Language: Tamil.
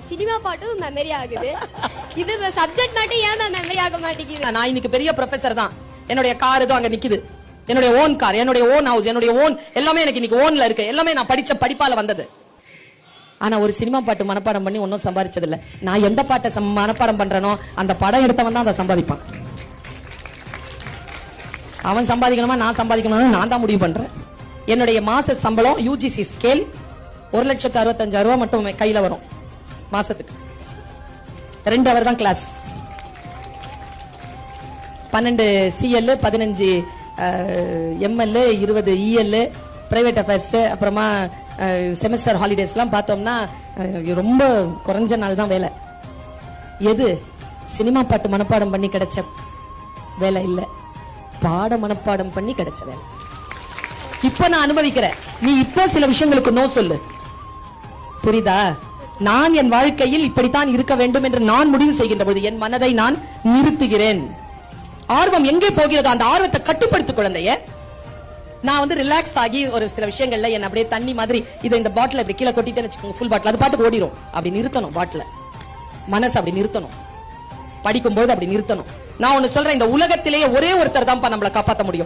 சினிமா பாட்டும் மெமரி ஆகுது. இது சப்ஜெக்ட் மட்டும் ஏன் மெமரி ஆக மாட்டேங்குது? நான் இன்னைக்கு பெரிய ப்ரொஃபசர் தான். என்னுடைய கார் ஏதோ அங்க நிக்குது. என்னுடைய ஓன் கார், என்னுடைய ஓன் ஹவுஸ், என்னுடைய ஓன் எல்லாமே எனக்கு இன்னைக்கு ஓன்ல இருக்கு. எல்லாமே நான் படிச்ச படிப்பால வந்தது. ஆனா ஒரு சினிமா பாட்டு மனப்பாடம் பண்ணி ஒன்னும் சம்பாதிச்சது இல்ல. நான் எந்த பாட்டை மனப்பாடம் பண்றேனோ அந்த படம் எடுத்தவன் தான் அதை சம்பாதிப்பான். அவன் சம்பாதிக்கணுமா நான் சம்பாதிக்கணுமா நான் தான் முடிவு பண்றேன். என்னுடைய மாச சம்பளம் யூஜிசி ஸ்கேல் 1,65,000 மட்டும் கையில வரும் மாசத்துக்கு. 2 hour தான் class. 12 CL, 15 ML, 20 EL, private affairs, அப்புறமா செமஸ்டர் ஹாலிடேஸ்லாம் பார்த்தோம்னா ரொம்ப குறைஞ்ச நாள் தான் வேலை. எது சினிமா பாட்டு மனப்பாடம் பண்ணி கிடைச்ச வேலை இல்ல, பாட மனப்பாடம் பண்ணி கிடைச்ச வேலை. இப்ப நான் அனுபவிக்கிறேன். நீ இப்ப சில விஷயங்களுக்கு நோ சொல்லு, புரியுதா? நான் என் வாழ்க்கையில் இப்படித்தான் இருக்க வேண்டும் என்று நான் முடிவு செய்கின்ற பொழுது என் மனதை நான் நிறுத்துகிறேன். ஆர்வம் எங்கே போகிறதோ அந்த ஆர்வத்தை கட்டுப்படுத்து குழந்தைய. நான் வந்து ரிலாக்ஸ் ஆகி ஒரு சில விஷயங்கள்ல என்ன அப்படியே தண்ணி மாதிரி இதை இந்த பாட்டில் இப்படி கீழே கொட்டிட்டேன்னு வச்சுக்கோங்க, ஃபுல் பாட்டில் அது பாட்டுக்கு ஓடிரும். அப்படி நிறுத்தணும் பாட்டில், மனசு அப்படி நிறுத்தணும். படிக்கும்போது அப்படி நிறுத்தணும். நான் ஒண்ணு சொல்றேன், இந்த உலகத்திலேயே ஒரே ஒருத்தர் தான் நம்மளை காப்பாற்ற முடியும்.